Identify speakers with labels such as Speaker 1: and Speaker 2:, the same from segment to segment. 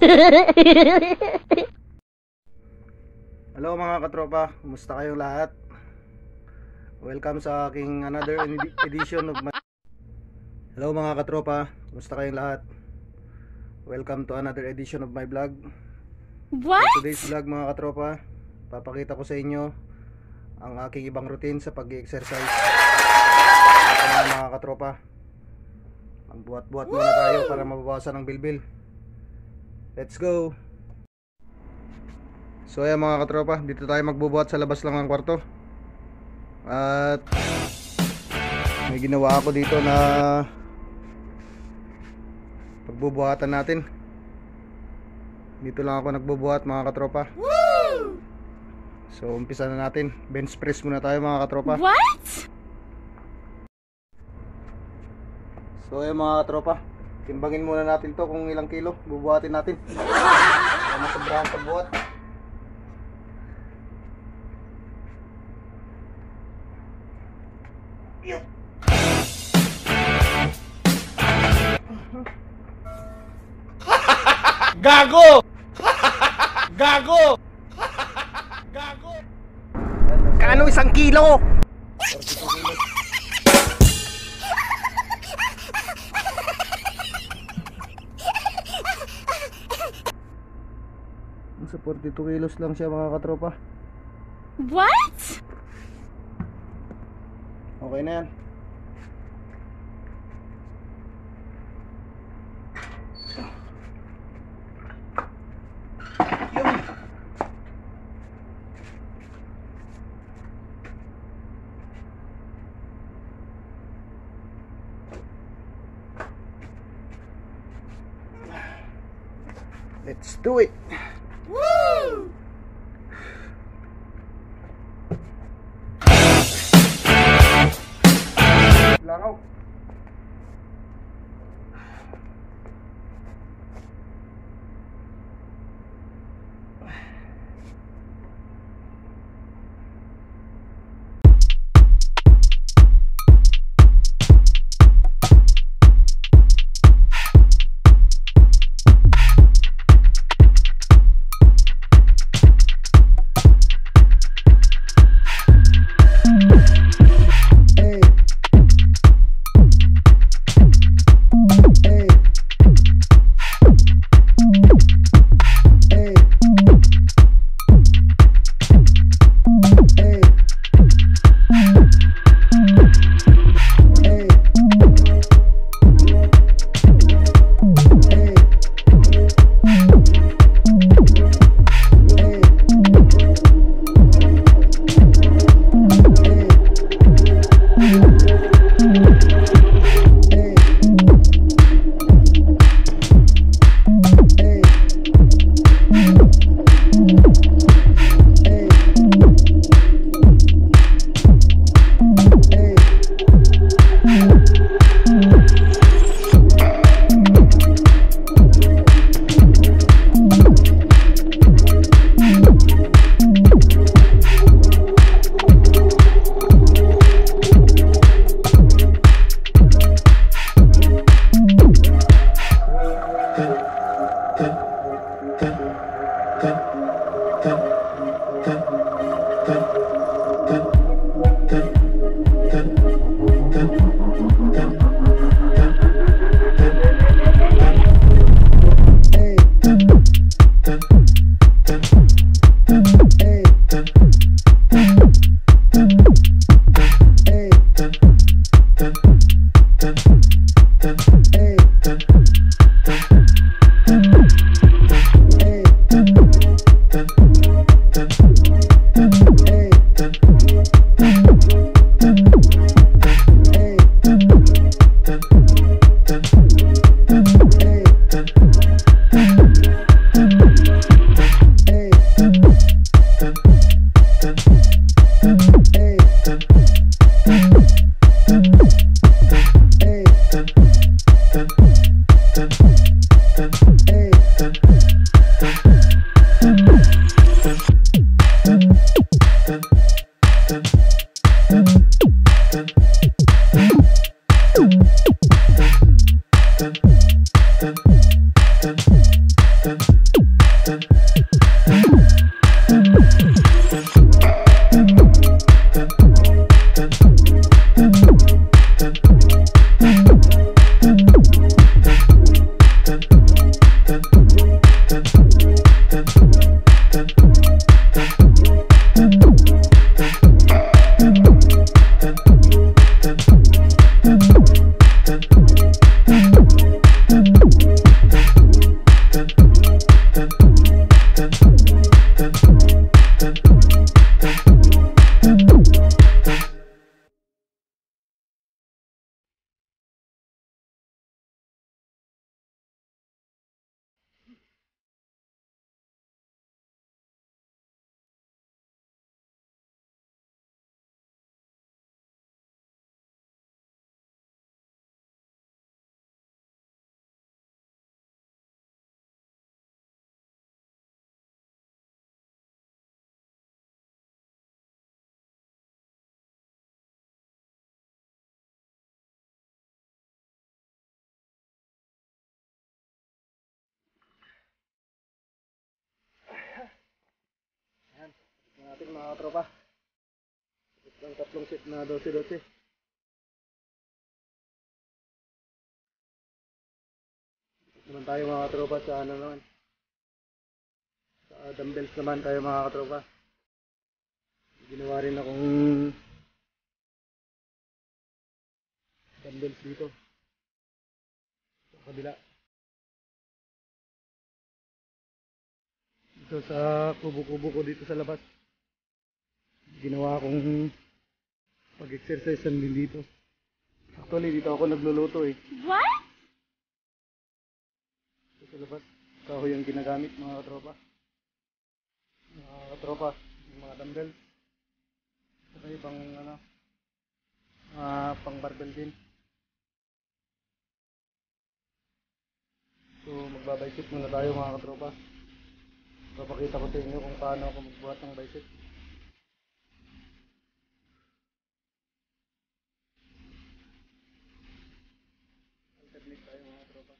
Speaker 1: Hello mga katropa, kumusta kayong lahat? Welcome sa aking another edition of my... Hello mga katropa, kumusta kayong lahat? Welcome to another edition of my vlog.
Speaker 2: What?
Speaker 1: For today's vlog mga katropa, papakita ko sa inyo ang aking ibang routine sa pag-exercise. Mga katropa, magbuhat-buhat muna tayo para mabawasan ang bilbil. Let's go! So ayan mga katropa, dito tayo magbubuhat sa labas lang ng kwarto. At may ginawa ako dito na pagbubuhatan natin. Dito lang ako nagbubuhat mga katropa. So umpisa na natin. Bench press muna tayo mga katropa.
Speaker 2: What?
Speaker 1: So ayan mga katropa, timbangin muna natin to kung ilang kilo bubuhatin natin. Para masobrahan pagbuhat.
Speaker 3: Gago! Gago! Gago!
Speaker 1: Kano isang kilo? Sa 42 kilos lang siya mga katropa.
Speaker 2: What?
Speaker 1: Okay na yan. Let's do it.
Speaker 2: Woo!
Speaker 1: Langaw. mga tropa. Ang tatlong set na 12-12. Naman tayo mga katropa sa ano naman. Sa dumbbells naman tayo mga katropa. Ginawa rin akong dumbbells dito. Sa kabila. Dito sa kubo-kubo ko dito sa labas. Ginawa akong pag-exercise din dito. Actually dito ako nagluluto eh.
Speaker 2: What?
Speaker 1: Dito sa labas. Kahoy yung ginagamit mga katropa. Mga katropa. Yung mga dumbbells. Saka ibang ano. Pang barbell din. So magbabicep muna tayo mga katropa. Papakita ko sa inyo kung paano ako magbuhat ng bicep. Alternate tayo mga katropa.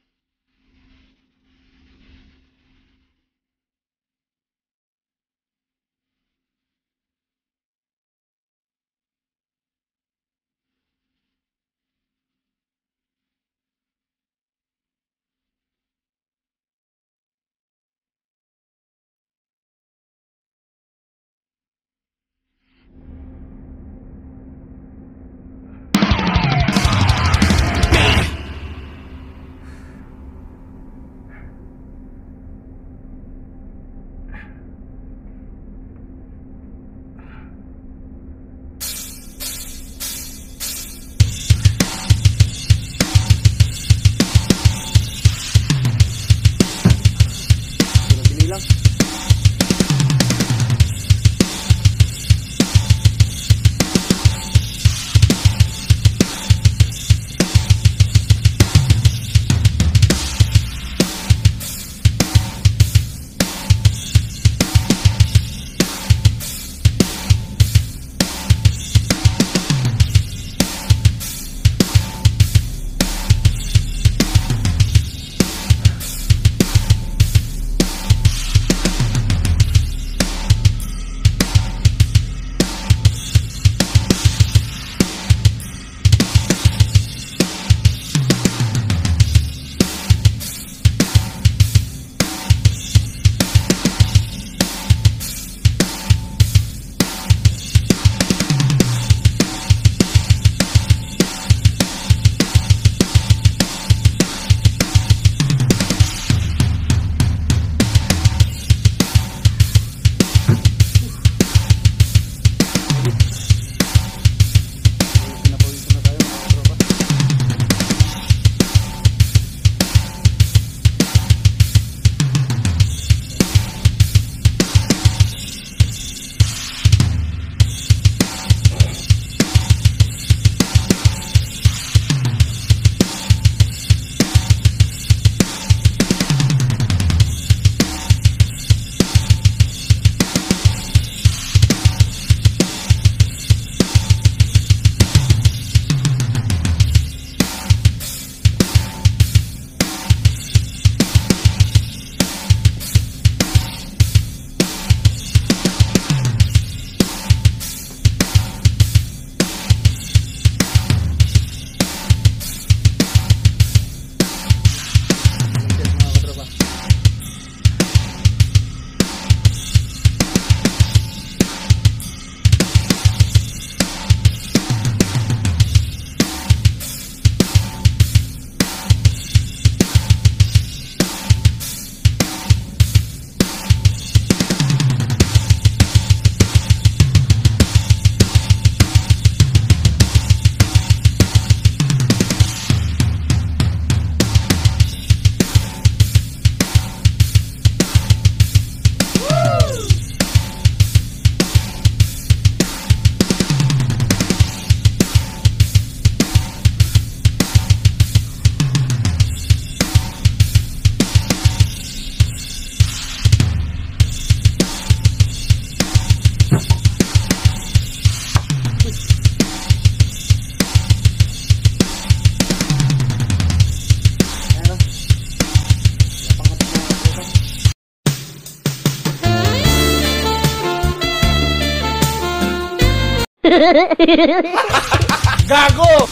Speaker 3: Gago!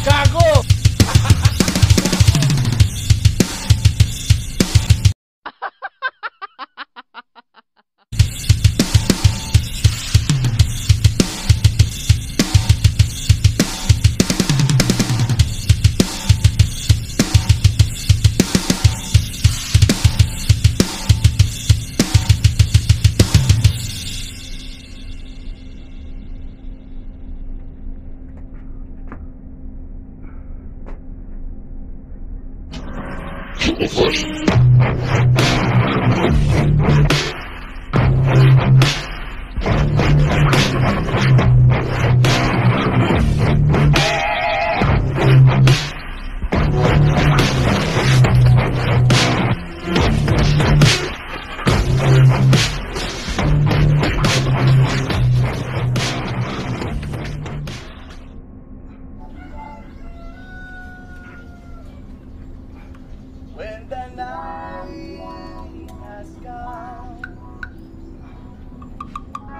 Speaker 3: Gago!
Speaker 4: When the night has come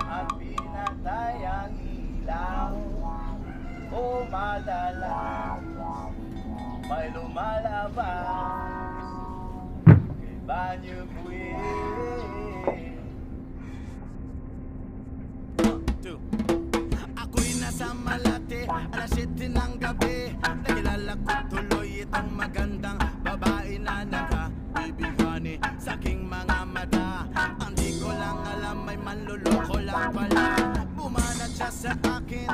Speaker 4: at pinatay ang ilaw, o madalas may lumalabas kay banyo buwin. Ako'y nasa Malate, alas 7 ng gabi. Nakilala ko tuloy itong magandang babae na nakabibighani sa aking mga mata. Ang di ko lang alam ay manluloko lang pala. Bumanat siya sa akin,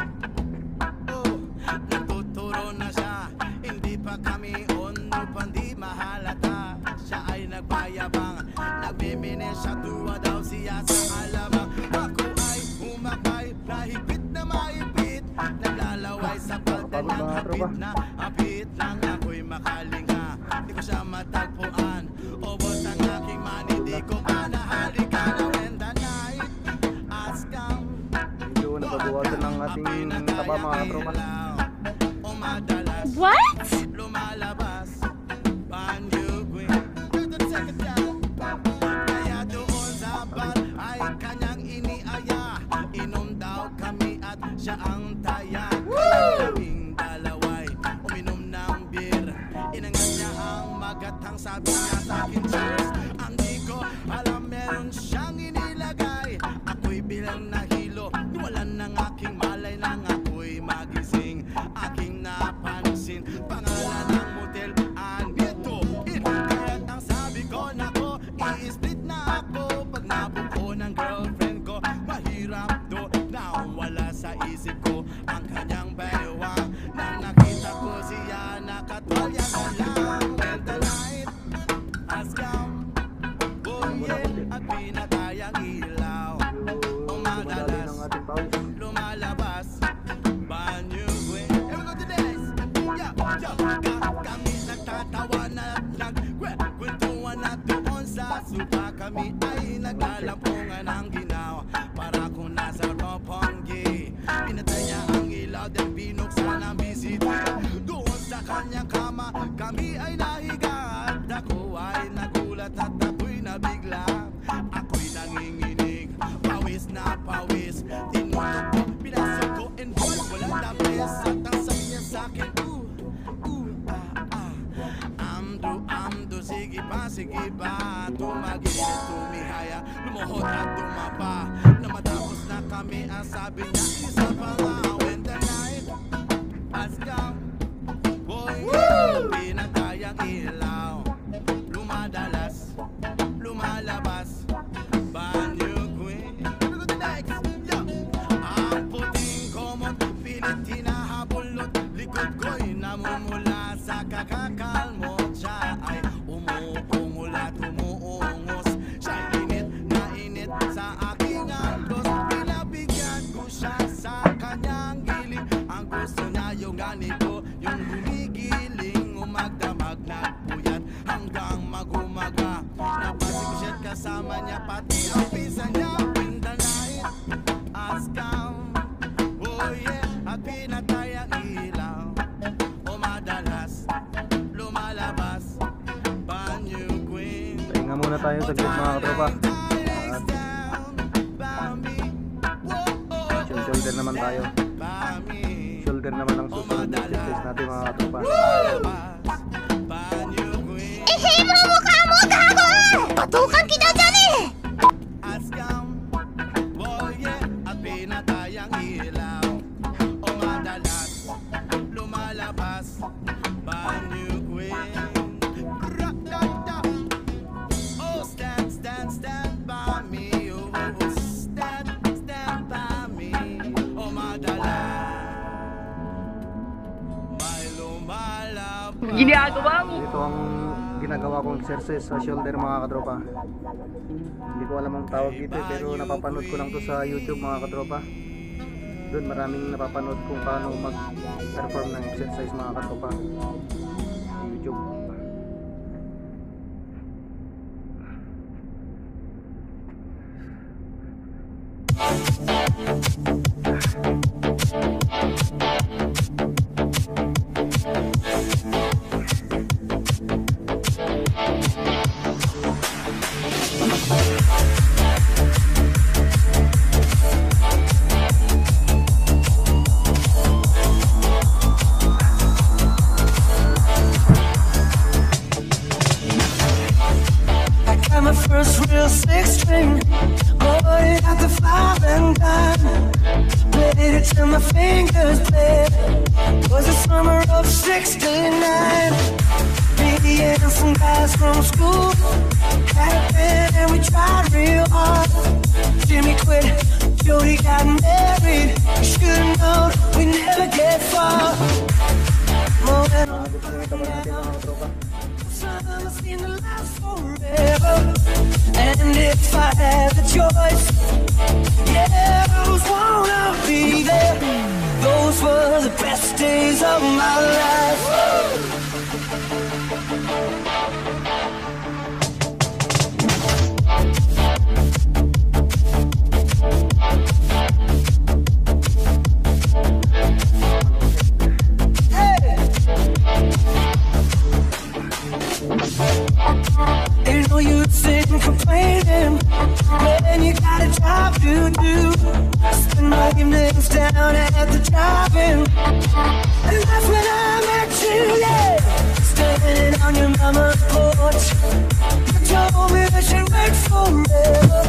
Speaker 4: oh, nagtuturo na siya. Hindi pa kami unupan, di mahalata. Siya ay nagbayabang, nagbibini siya, tuwa daw siya sa alabang. Ako ay humakay, nahipit na maipit, naglalaway sa palda ng hapit na hapit lang. Ako'y makalinga, di ko siya matagpuan. Ubos ang aking money, di ko pa nahalikan. When the night has come,
Speaker 1: Medyo nababawasan ng ating taba mga katropa.
Speaker 4: o madalas
Speaker 2: What?
Speaker 4: lumalabas Banyo-Queen. Kaya doon sa bar ay kanyang iniaya. Inom daw kami at siya ang taya. Kaya kaming dalaway uminom ng beer. Inangat niya ang magatang, sabi niya sa akin cheers. Ang di ko alam meron siyang inilagay. Ako'y bilang nahilo, niwalan ng aking malay nang ako'y magising. Aking napansin, pangalan ng motel, andito in. Kaya't ang sabi ko, nako, i-split na ako. Pag nabuko ng girlfriend ko, mahirap do na wala sa isip ko ang kanyang baywang. Nang nakita ko siya, nakatwalya na lang. When the night has come, oh yeah, at pinatay ang ilaw.
Speaker 1: Medyo dumadali ng ating pawis.
Speaker 4: Lumalabas Banyo-Queen. Here we go to this. Kami nagtatawa na nagkwentuhan na doon sa supa. Kami ay naglalampungan ng ginawa para kung nasa Roppongi. Pinatay niya ang ilaw, then binuksan ang bisita. Doon sa kanyang kama, kami ay nahiga. At ako ay nagulat at ako'y nabigla. Ako'y nanginginig, pawis na pawis. Tinulog ko, pinasok ko, and boy, walang tapis. At ang sabi niya sa'kin, amdo, sige pa. Tumagilid, tumihaya, lumuhod at tumapa. Na matapos na kami, ang sabi niya, isa pa nga. When the night has come, boy, pinatay ang ilaw. Lumalabas Banyo-Queen. Here we go to next. Yo. Ang puting komot, pilit hinahabulot. Likod ko'y namumula sa kakakalmot. Siya ay umuungol at umuungos. Siya'y init na init sa aking angkos. Pinabigyan ko siya sa kanyang giling. Ang gusto niya yung ganito, yung gumigiling, umagdamag, nagpuyat hanggang magumaga. Napasigsyat kasama niya, pati ang pinsan niya. When the night has come, oh yeah, at pinatay ang ilaw. O madalas lumalabas Banyo-Queen.
Speaker 1: Pahinga muna tayo saglit mga katropa. At social din naman tayo. Shoulder naman ang susunod na exercise natin mga katropa.
Speaker 2: Ihim mo mukha mo, gago! Patukan kita dyan eh!
Speaker 4: Askam, boye, at pinatayang ilaw. O madalas, lumalabas, banyo queen. Ra-da-da. Oh, stand, stand, stand by me. Oh, stand, stand by me. O madalas, may lumalabas.
Speaker 2: Ginagawa mo!
Speaker 1: Ito ang ginagawa kong exercise sa shoulder mga katropa. Hindi ko alam ang tawag dito pero napapanood ko lang to sa YouTube mga katropa. Doon maraming napapanood kung paano mag-perform ng exercise mga katropa. YouTube.
Speaker 5: Got my first real six string, bought it at the 5 and dime. Played it till my fingers bled. Was the summer of '69. Me and some guys from school had a band and we tried real hard. Jimmy quit, Jody got married. We should've known we'd never get far. More than summer seemed to last forever. And if I had the choice, yeah, those wanna be there. Those were the best days of my life. Ain't no use sitting complaining when you got a job to do. Spend my evenings down at the drive-in, and that's when I met you, yeah. Standing on your mama's porch, you told me that she'd wait forever.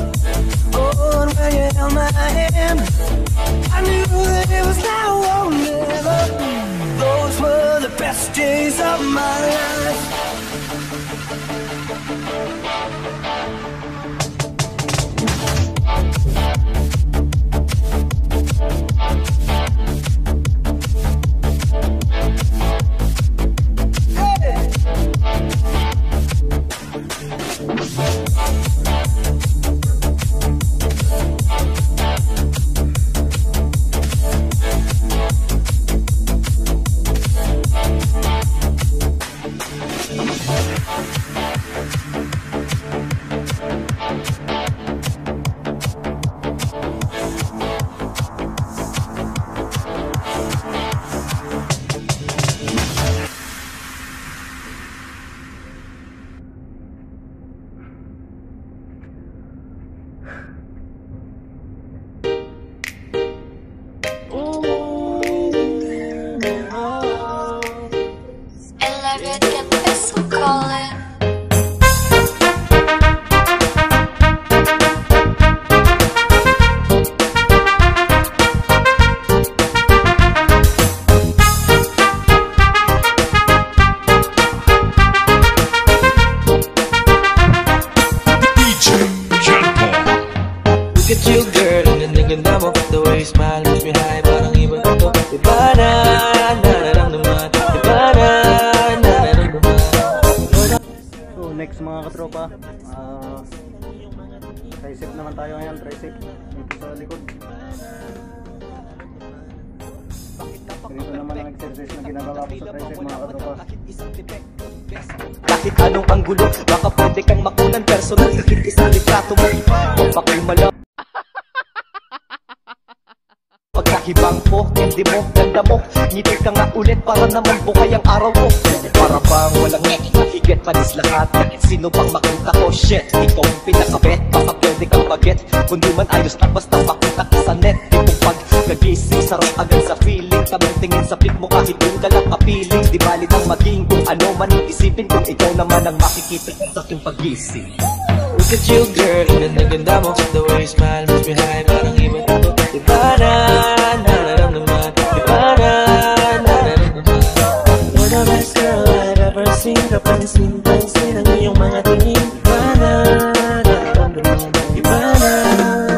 Speaker 5: Oh, and when you held my hand, I knew that it was now or never. Those were the best days of my life. Look at you girl, ang ganda mo. The way you smile makes me high, parang iba na to. Diba na, nararamdaman. Diba na, nararamdaman.
Speaker 1: So next mga katropa, tricep naman tayo ngayon, tricep dito sa likod. Ganito naman ang exercise na ginagawa ko sa tricep mga katropa.
Speaker 5: Kahit anong anggulo, baka pwede kang makunan. Personal, higit isang litrato mo. Pagpakimala pagkahibang ko, hindi mo, ganda mo. Ngiti ka nga ulit para naman bukay ang araw ko. Para bang walang higit panis lahat. Sino bang makita ko? Shit, ikaw ang pinakabet. Baka pwede kang baget. Kundi man ayos lang basta makita ka
Speaker 6: sa net. Tipong pag nagising, sarap agad sa feeling. Tamang tingin sa flip mo kahit dun ka lang kapiling. Di bali nang maging kung ano man ang isipin, kung ikaw naman ang makikita sa aking pagising. Look at you girl, ganda mo. The way you smile, makes me high, parang iba ito. Iba na, nararamdaman. Iba na, nararamdaman. You're the best girl I've ever seen. Kapansin-pansin ang iyong mga tingin. Iba na, nararamdaman. Iba na,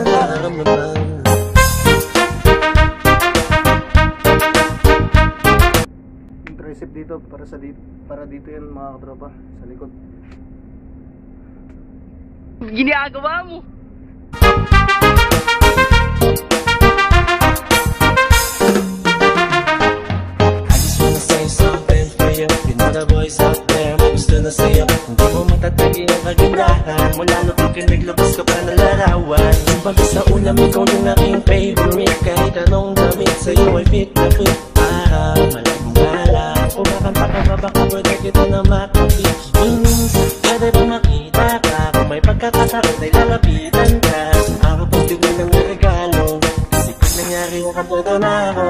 Speaker 6: nararamdaman.
Speaker 1: Tricep dito para dito yan mga katropa, sa likod.
Speaker 3: Ginagawa mo.
Speaker 6: I just wanna say something for you. You know the boys out there, may gusto na sa'yo. Hindi mo matatagi ang kagandahan mo, lalo pag naglabas ka pa ng larawan. Kumbaga sa ulam, ikaw yung aking favorite. Kahit anong damit sa'yo ay fit na fit. Para malagong gala, kumakanta ka ba baka pwede kita na makapit. Pwede ba makita ka, kung may pagkakasakit ay lalapitan ka. Ako pag tingin ng regalo, kasi pag nangyari ko kampleto na ako.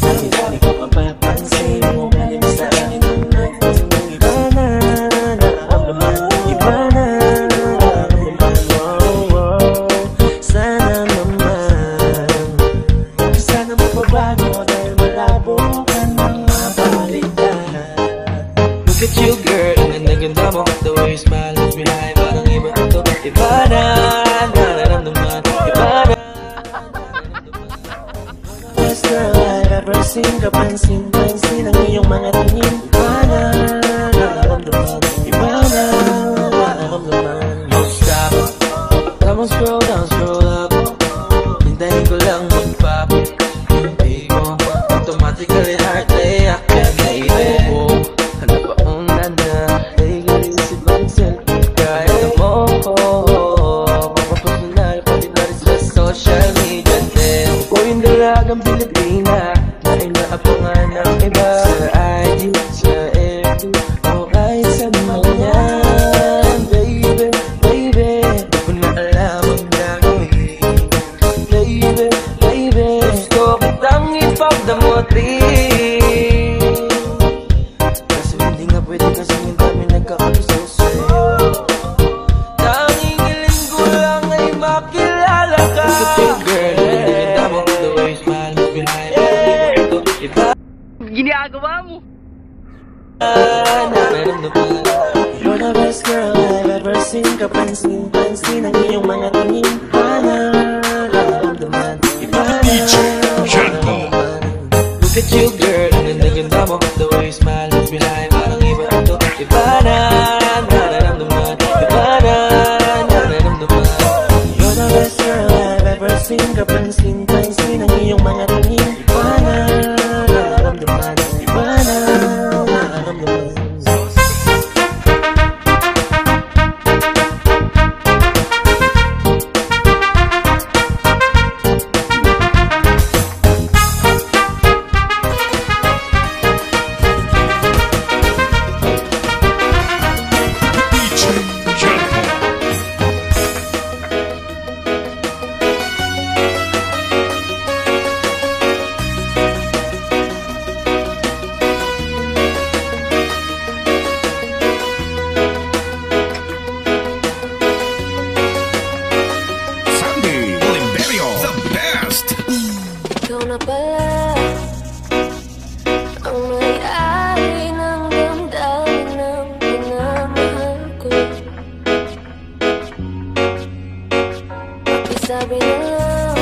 Speaker 6: Dami-dami ko mapapansin mo, galing sa akin ng iba na, nararamdaman. Iba na, nararamdaman. Sana naman, sana mapabago dahil malabo ka ng mapalitan. Look at you girl, ang ganda mo. The way you smile, makes me high, parang iba ito. Iba na, nararamdaman. Iba na, best girl I've ever seen. Kapansin-pansin ang iyong mga tingin. Iba na, nararamdaman. Iba na, nararamdaman. No stop, come on, scroll down, scroll up. Hintayin ko lang mag-pop. Hindi ko automatically heart react. Baby, ano ba ang nana? Tigil si Bansel, kaya mo. Mapapasunal, pati na rin sa social media din. Ko yung dalagang Pilipina na inaabangan ng iba. Sa IG, sa FB, o kahit sa mga yan. Baby, baby, di ko na alam ang gagawin. Baby, baby, gusto kitang ipagdamutin. Kaso hindi nga pwede kasi yung dami nagkakagusto sa'yo. Tanging hiling ko lang ay makilala ka. Look at you girl, ganda mo. The way you smile, makes me high, parang iba ito. Iba
Speaker 3: Ginagawa mo.
Speaker 6: nararamdaman. You're the best girl I've ever seen. Kapansin-pansin ang iyong mga tingin. Iba na, nararamdaman. Iba na, nararamdaman. Look at you girl, ang ganda mo. The way you smile, makes me high, parang iba ito. Iba na, nararamdaman. Iba na, nararamdaman. You're the best girl I've ever seen. Kapansin-pansin ang iyong mga tingin. Iba na, nararamdaman. Iba na, nararamdaman.
Speaker 7: Sandy Oliverio, the best.
Speaker 2: Ikaw na pala ang may-ari ng damdamin ng pinamahal ko. Pakisabi na lang,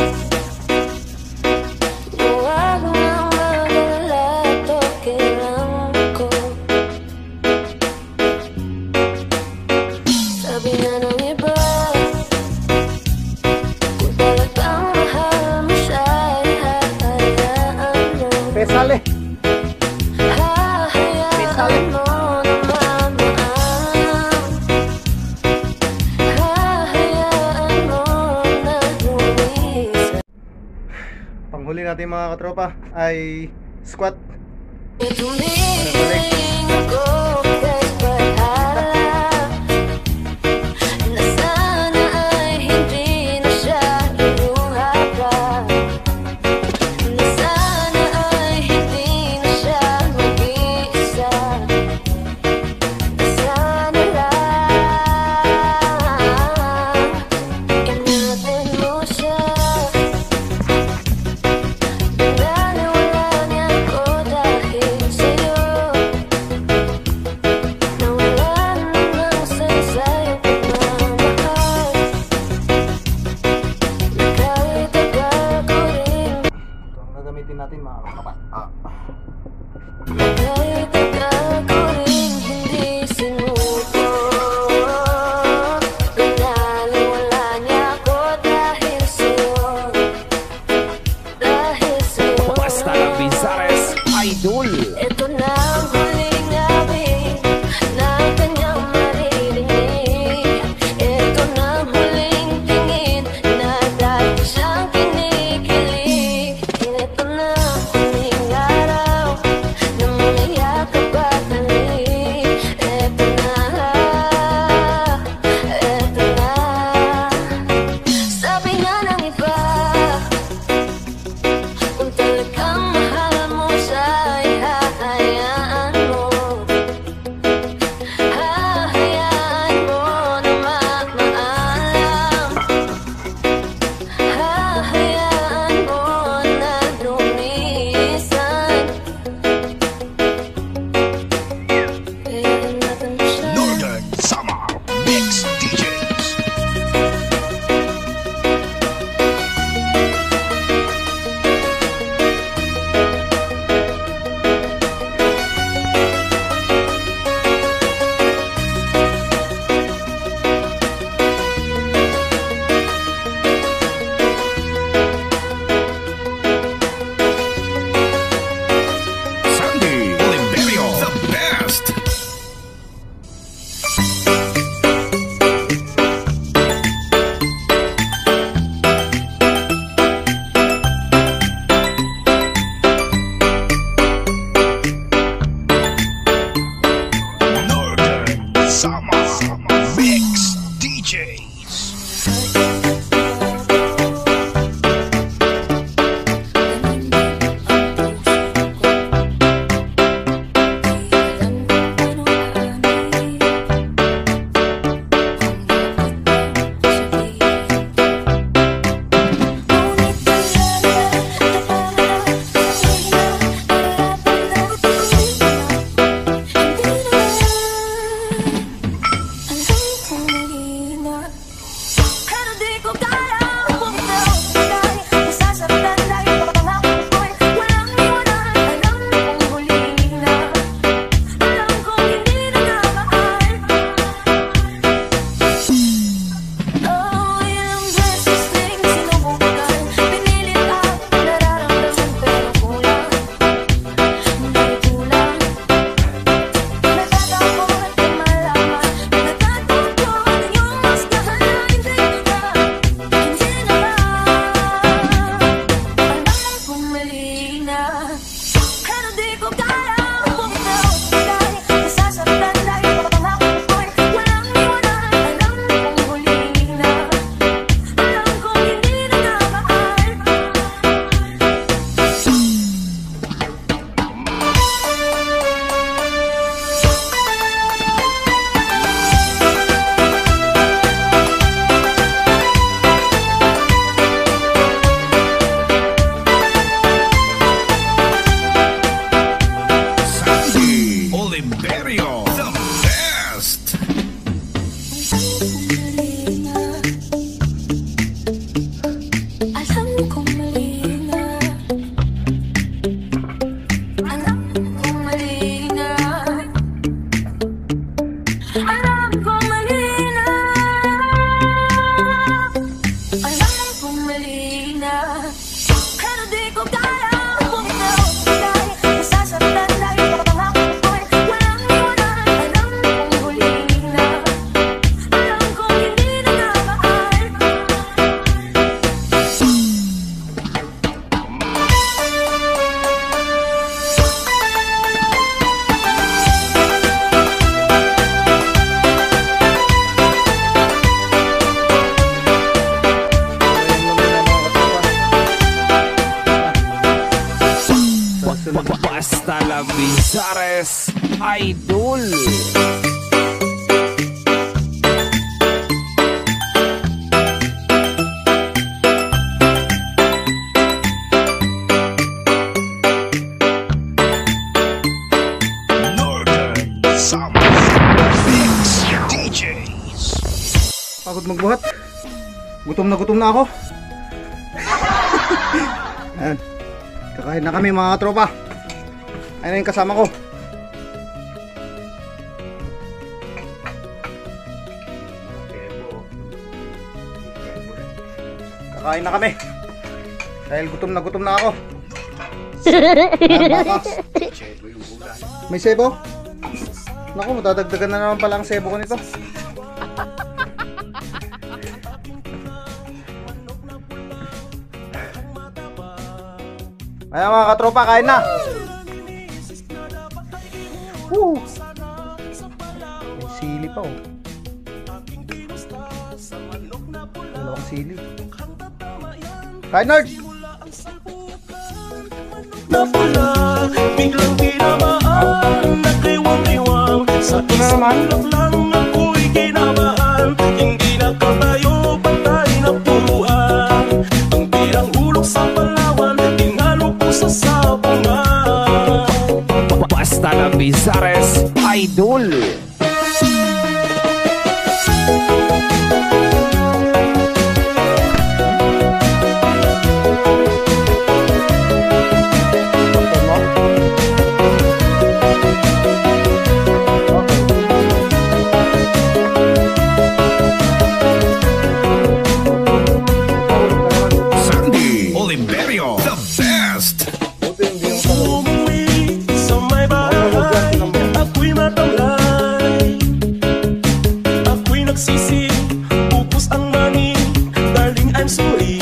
Speaker 2: huwag nang mag-alala, ito kailangan ko. Sabi na ng iba, kung talagang mahal mo siya, ay hahayaan mo.
Speaker 1: Pesale.
Speaker 2: Hahayaan mo naman maang. Hahayaan mo na lumisan.
Speaker 1: Panghuli natin mga katropa ay squat.
Speaker 2: Tumiling ako kay bahala, na sana ay hindi na siya iluha pa.
Speaker 7: Oliverio, the best.
Speaker 2: Alam kong mali na. Alam kong mali na. Alam kong mali na. Alam kong mali na. Pero di ko kaya kung ikaw ay masasaktan dahil pangako ko'y walang iwanan. Alam kong mali na. Alam kong hindi na namahal.
Speaker 8: Basta la Bizares Idol.
Speaker 7: Northern Summer Mix DJs.
Speaker 1: Pagod magbuhat. Gutom na ako. Ayan. Kakain na kami mga tropa. Ayun yung kasama ko. Kakain na kami. Dahil gutom na ako. Ayan, bakas. May sebo? Naku, matadagdagan na naman pala ang sebo ko nito. Ayan mga katropa, kain na. Woo! May sili pa oh. Dalawang sili. Kain Nard!
Speaker 6: Napula, biglang tinamaan, nagkiwang-iwang. Sa isang ulap lang ako'y kinabahan. Hindi nakatayo, patay na puruan. Ang birang hulog sa Palawan, tinalo ko sa sabungan.
Speaker 8: Basta la Bizares Idol.
Speaker 7: Sandy Oliverio, the best.
Speaker 6: Umuwi sa may bahay, ako'y matamlay. Ako'y nagsisi, upos ang mani, darling I'm sorry.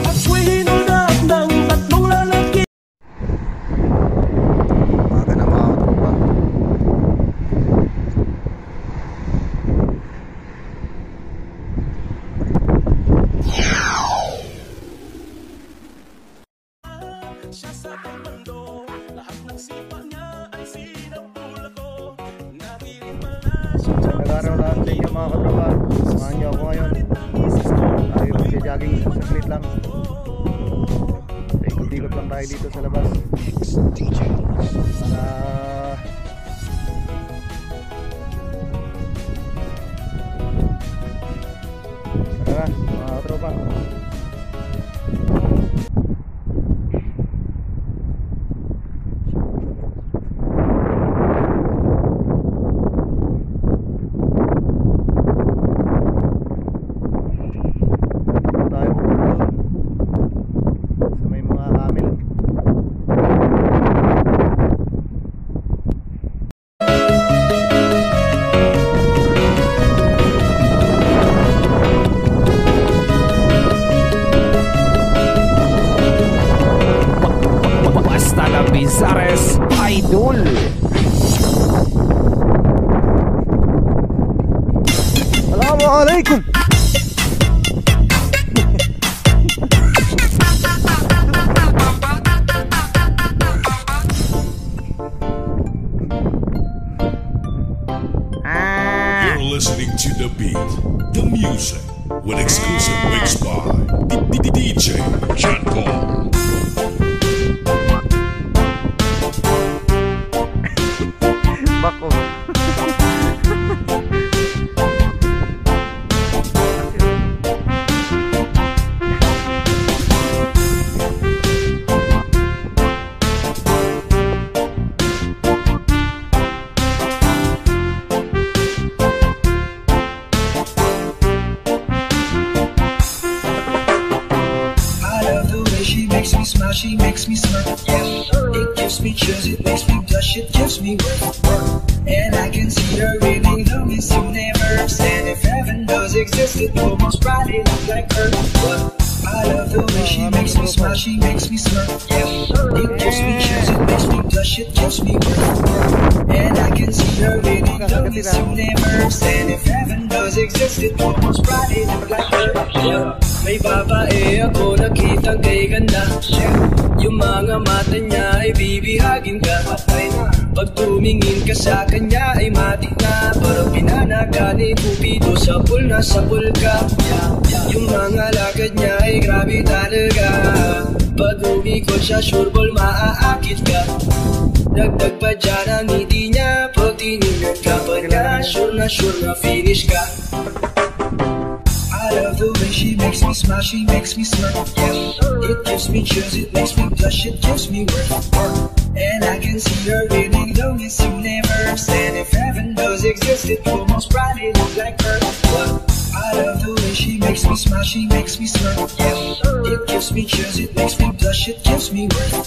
Speaker 6: Ako'y hinulak ng tatlong lalaki.
Speaker 1: Umaga na mga katropa.
Speaker 6: Siya sa komando, lahat ng sipa niya ay sinapula ko. Nakirin pala siya dyan
Speaker 1: Nag-araw lahat sa inyo mga katropa. Samahan niyo ako ngayon. Tayo magja-jogging saglit lang. Ikot-ikot lang tayo dito sa labas. Para tara mga katropa. Tayo pupunta doon sa may mga camel.
Speaker 8: Basta la Bizares Idol.
Speaker 1: Assalamualaikum.
Speaker 7: You're listening to The Beat, the music, with exclusive mix by DJ John Paul.
Speaker 5: gives me chills, it makes me blush, it gives me work. And I can see her really though it's you never stand. If heaven does exist, it will most probably look like her. I love the way she makes me smile, she makes me smirk. Yeah, it gives me chills, it makes me blush, it gives me work. And I can see her really though it's you never stand. If heaven does exist, it will most probably look like her. Yeah, may babae ako nakitang kay ganda. Yung mga mata niya ay bibihagin ka. Pag tumingin ka sa kanya ay matik na. Parang pinanaga ni Cupido sa pool na sa pool ka. Yung mga lakad niya ay grabe talaga. Pag umikot siya sure ball maaakit ka. Dagdag pa dyan ang ngiti niya. Pag tinignan ka pa niya sure na finish ka. I love the way she makes me smile, she makes me smirk. Yeah, it gives me chills, it makes me blush, it gives me work. And I can see her really though it's you never stand. If heaven does exist, it will most probably look like her. I love the way she makes me smile, she makes me smirk. Yeah, it gives me chills, it makes me blush, it gives me work.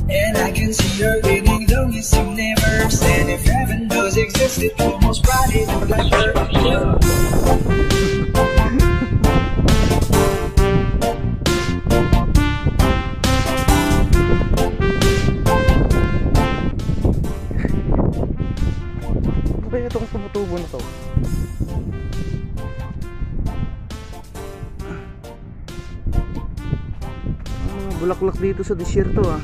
Speaker 5: And I can see her really though it's you never stand. If heaven does exist, it will most probably look like her.
Speaker 1: Itong tumutubo na to. Mga bulaklak dito sa disyerto ah.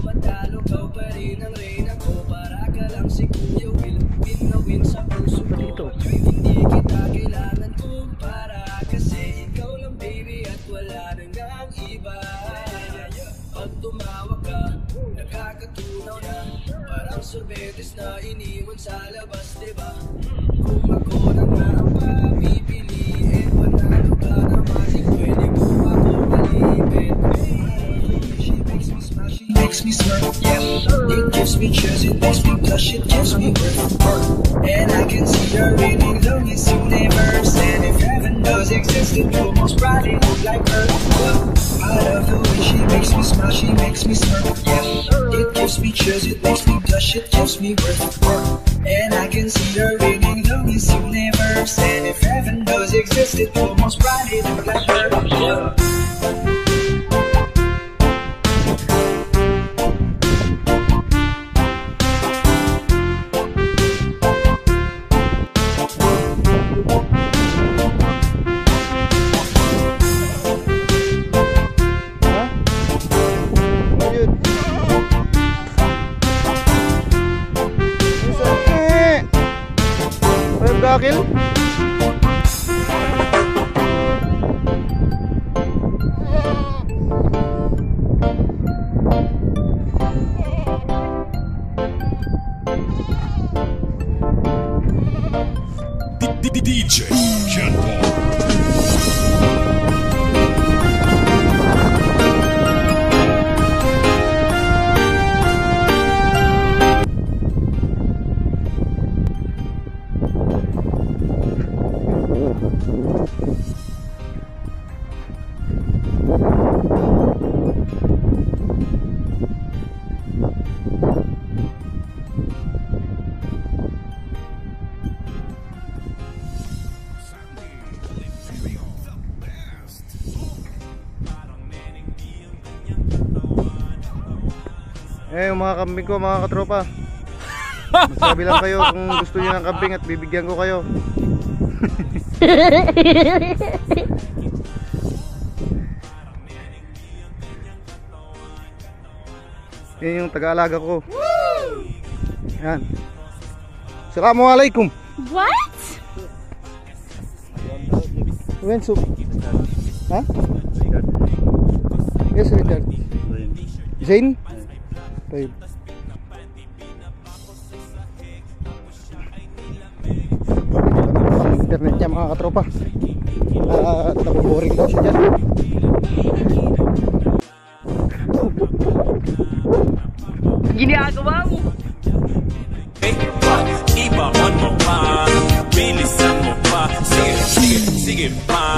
Speaker 5: Matalo ka pa rin ang reyna ko. Para ka lang si Kuya Will. Win na win sa puso ko. Hindi kita kailangan kumpara. Kasi ikaw lang baby at wala nang ang iba. Pag tumawag ka, nakakatunaw na. Parang sorbetes na iniwan sa labas, diba? Kung ako na nga ang papipiliin, panalo ka naman, pwede mo ako malipit. She makes me smile, she makes me smirk. Yeah, it gives me chills, it makes me blush, it gives me work. And I can see her really though it's you never stand. If heaven does exist, it will most probably look like her. I love the way she makes me smile, she makes me smirk. Yeah, it gives me chills, it makes me blush, it gives me work. And I can see her really though it's you never stand. If heaven does exist, it will most probably look like her.
Speaker 1: Gakil?
Speaker 7: DJ Ken Paul.
Speaker 1: Yung mga kambing ko, mga katropa, magsabi lang kayo kung gusto niyo ng kambing at bibigyan ko kayo. Yan yung taga-alaga ko. Yan. Assalamualaikum.
Speaker 2: What?
Speaker 1: When soup? Ha? Yes, Richard. Zain? Tayo. Internet niya, mga katropa. Nabuboring daw siya dyan.
Speaker 3: Ginagawa mo.
Speaker 6: Iba on mo pa, bilisan mo pa. Sige, sige, sige pa.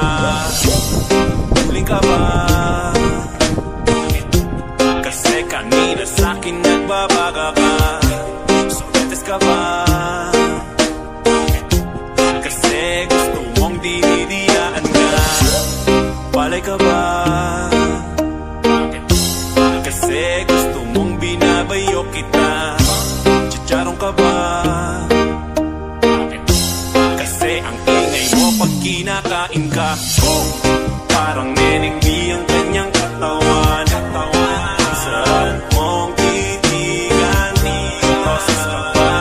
Speaker 6: Huling ka ba? Kasi kanina sa'kin nagbabaga ka. Sortes ka ba? Kasi gusto mong dinidiyaan ka. Palay ka ba? Kasi gusto mong binabayo kita. Chicharong ka ba? Kasi ang ingay mo pag kinakain ka. Parang neneng di ang kanyang katawan. Saan mong titigan? Roses ka ba?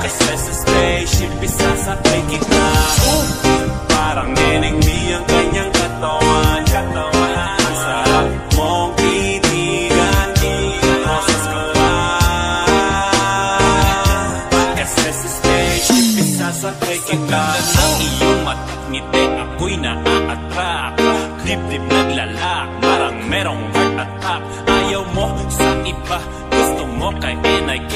Speaker 6: Kasi sa spaceship isasakay kita. Parang neneng di ang kanyang katawan. Saan mong titigan? Roses ka ba? Kasi sa spaceship isasakay kita. Ang iyong ngiti ako'y naa-attract. Dip-dip naglalak, parang merong heart attack. Ayaw mo sa iba, gusto mo kay NIK.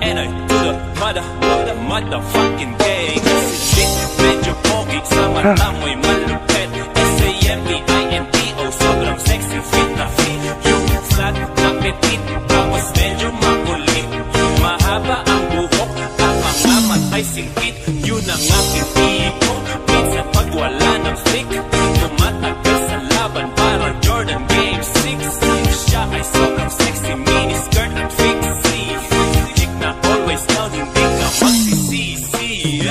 Speaker 6: NI to the motherfucking gay. Kasi shit, medyo pogi, sa mata mo'y malupit. SAMPINTO, sobrang sexy, fit na fit. Yung flat na petit, tapos medyo makulit. Mahaba ang buhok, at mga matay singkit. Yun ang aking tipo. Minsan pag wala ng flick, tumatagal sa laban para Jordan Game 6. Siya ay sobrang sexy, miniskirt at fixie. Chick na always down, hindi ka magsisisi.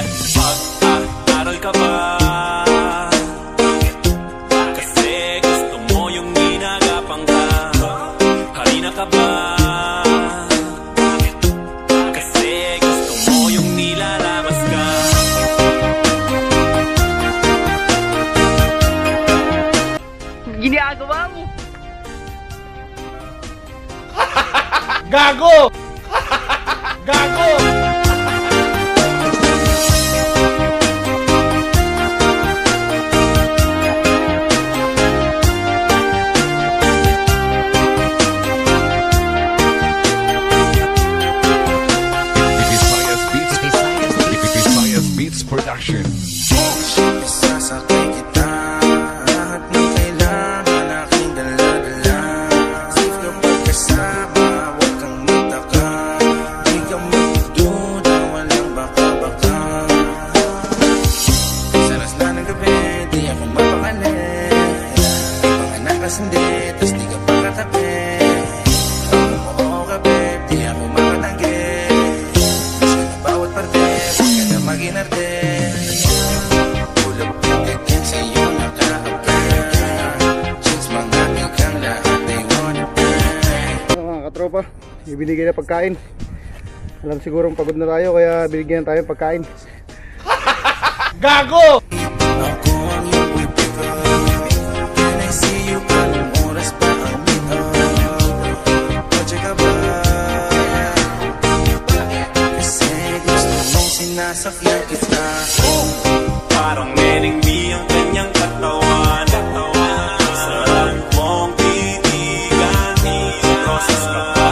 Speaker 6: Pag-aral ka ba? Kasi gusto mo yung ginagapang ka. Harina ka ba? Kasi gusto mo yung nilalamas ka.
Speaker 3: Ginagawa mo.
Speaker 1: Gago! Gago!
Speaker 8: Visayas Beats Production.
Speaker 4: Sasakay kita, lahat ng kailangan aking dala-dala. Safe kapag kasama, huwag kang magtaka. Di ka magduda, walang baka-baka. Saras na ng gabi, di ako mapakali. Panganak kas hindi, tas di ka pakatabi. Pag umuho ka, babe, di ako makatanggi. Kasi na bawat parte, huwag ka na mag-inarte.
Speaker 1: Mga katropa, ibinigay na pagkain. Alam sigurong pagod na tayo kaya binigyan tayo ng pagkain. Gago!
Speaker 4: Ako ang iyong puipika. Can I see you? Anong oras pa ang meet up? Kotse ka ba? Kasi gusto mong sinasakyan kita.
Speaker 6: Parang neneng di ang kanyang katawan. Saan mong titigan? Roses ka ba?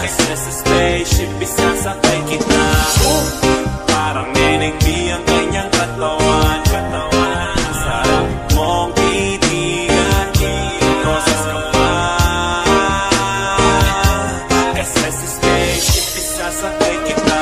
Speaker 6: Kasi sa spaceship isasakay kita. Parang neneng di ang kanyang katawan. Saan mong titigan? Roses ka ba? Kasi sa spaceship isasakay kita.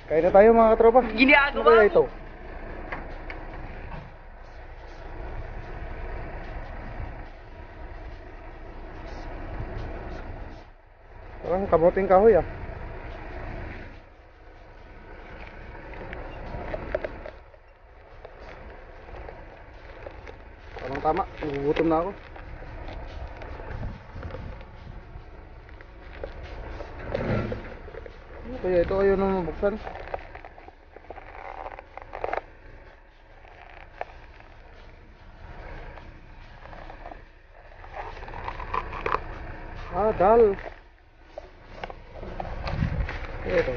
Speaker 1: Kain na tayo mga katropa. Ano
Speaker 3: Ginagawa
Speaker 1: kaya
Speaker 3: mo.
Speaker 1: ito? Parang kamuting kahoy ah. Parang tama, nagugutom na ako. Ano kaya ito, ayaw nang mabuksan. Ah, dal. Ito.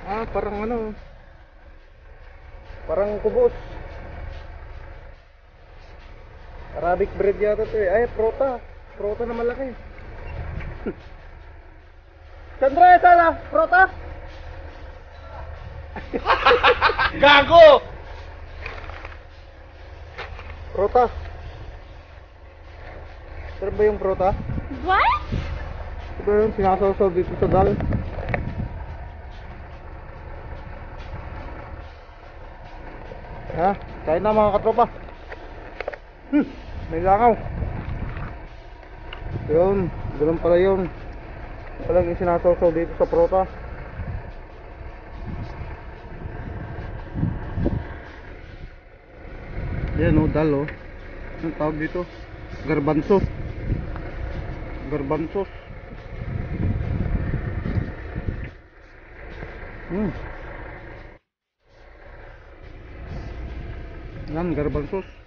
Speaker 1: Ah, parang ano. Parang kubos. Arabic bread yata ito eh. Ay, prota. Prota na malaki. Sandra, sana? Prota?
Speaker 3: Gago!
Speaker 1: Prota. Pero ba yung prota?
Speaker 2: What?
Speaker 1: Ito ba yung sinasawsaw dito sa dal? Ha? Kain na mga katropa. May langaw. Yun, ganun pala yun. Palang yung sinasawsaw dito sa prota. Yan o, dal o. Anong tawag dito? Garbanzos. Garbanzos. Yan, garbanzos.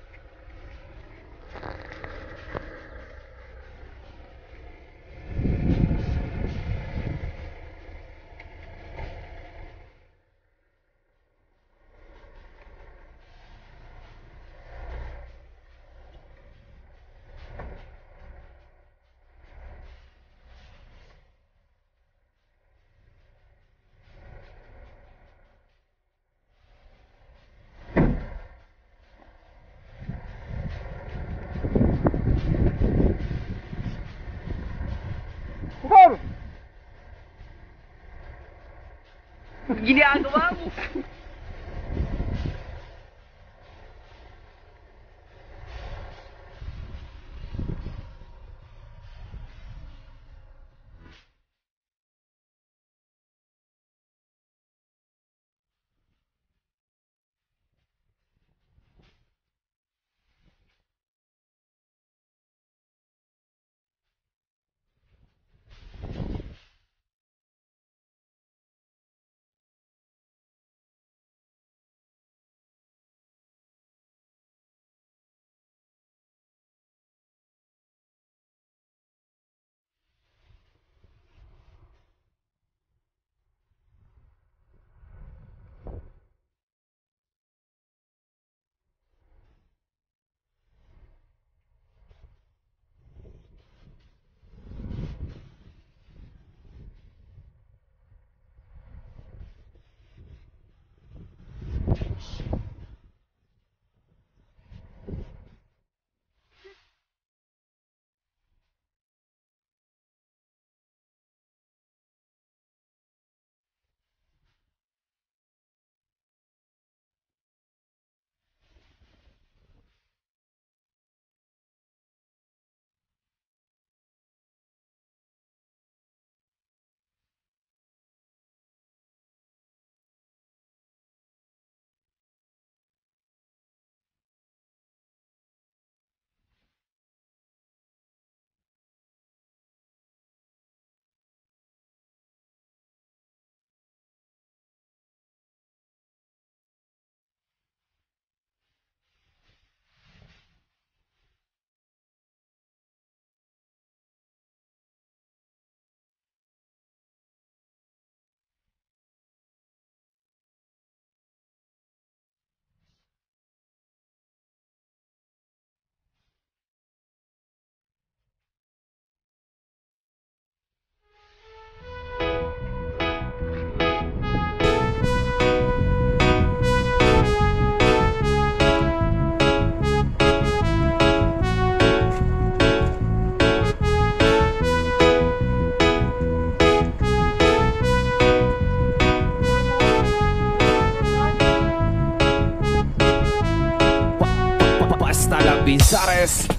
Speaker 3: Ginagawa mo.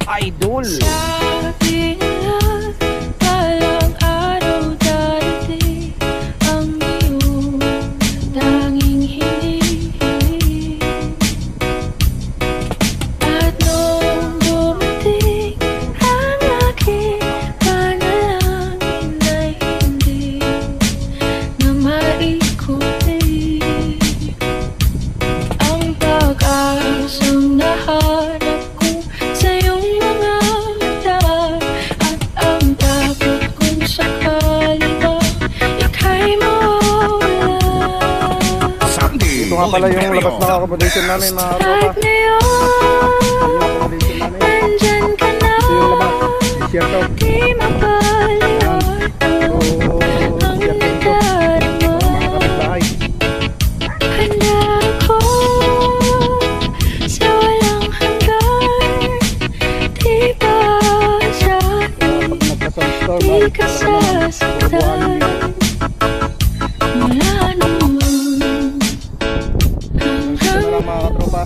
Speaker 3: Idol.
Speaker 2: Sabi nila, balang araw darating ang iyong tanging hiling. At nung dumating ang aking panalangin ay hindi na maikuti ang pag-asang nahanap ko sa iyong mga mata. At ang takot kung sakali ba ika'y mawala.
Speaker 1: Ito nga pala yung labas na accommodation namin, mga tropa.
Speaker 2: Kahit ngayon,
Speaker 1: Accommodation namin.
Speaker 2: nandyan ka na.
Speaker 1: Ito yung labas. Desierto.
Speaker 2: Di mapaliwanag ang nadarama.
Speaker 1: Mga kapitbahay.
Speaker 2: Handa ako sa walang hanggan. Di ba sa'yo
Speaker 1: Pag nagka-sunstorm,
Speaker 2: di
Speaker 1: ay
Speaker 2: ka
Speaker 1: talaga naman,
Speaker 2: sasaktan? Wala naman
Speaker 1: Ito na lang, mga katropa.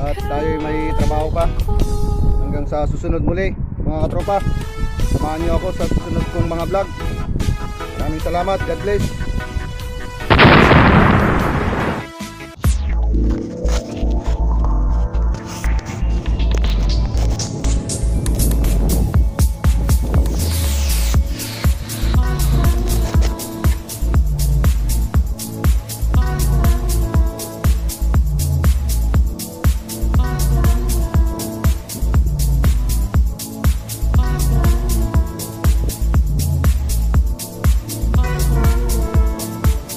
Speaker 1: At tayo may trabaho pa. Hanggang sa susunod muli, mga katropa. Samahan niyo ako sa susunod kong mga vlog. Maraming salamat. God bless.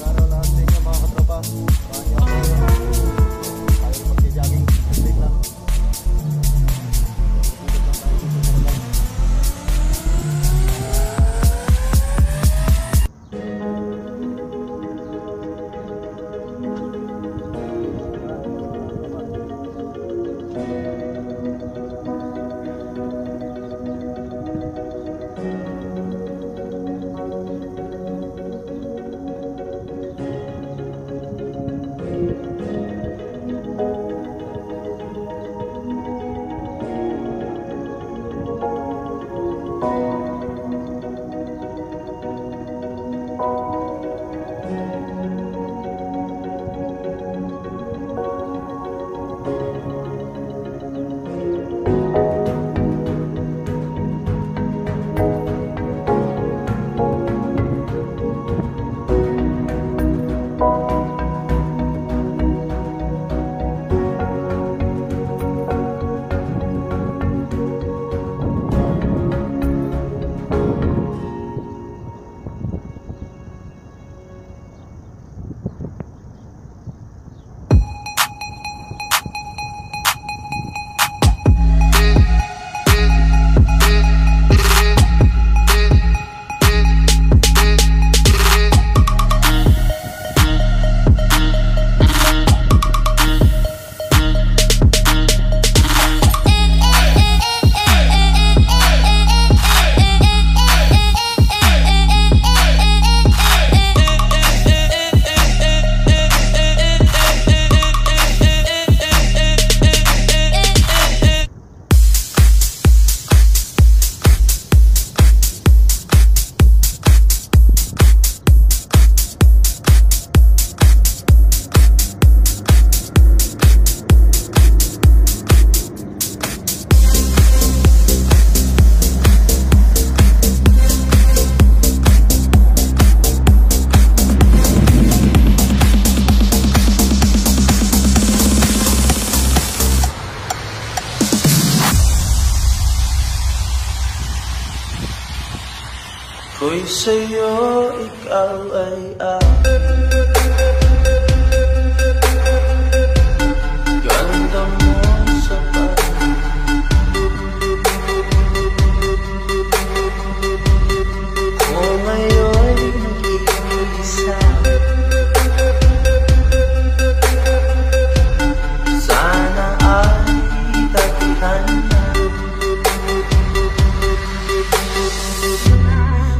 Speaker 1: Araw lahat sa inyo, mga katropa. Samahan niyo ako. Tayo magja-jogging. Break lang. Ikot lang tayo dito sa labas.
Speaker 6: Ako'y sa'yo, ikaw ay akin. Ganda mo sa paningin. Kung ngayon nag-iisa, sana ay datihan na.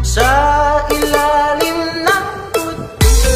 Speaker 6: Sa ilalim ng puti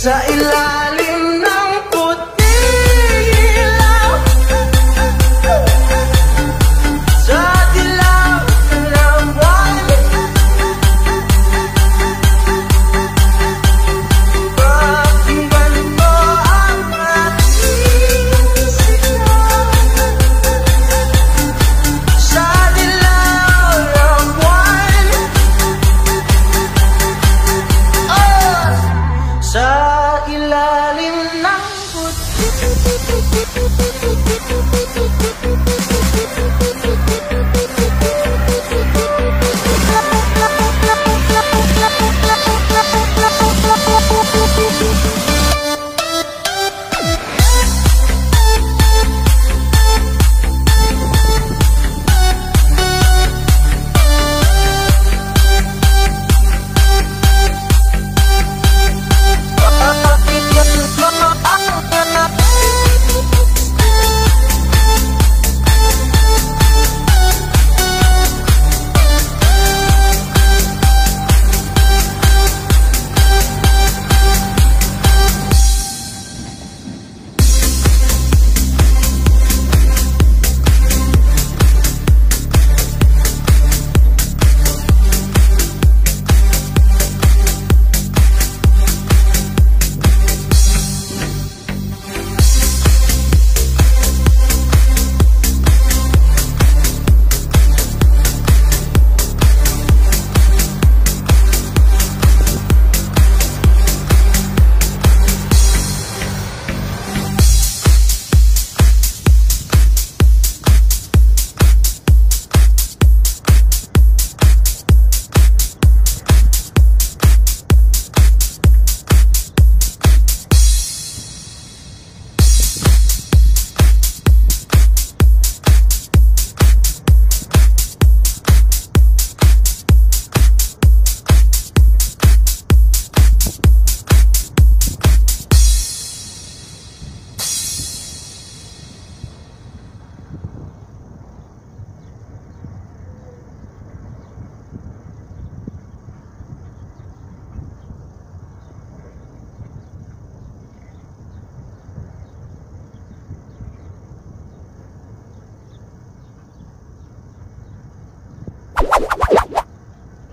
Speaker 5: sa ilalim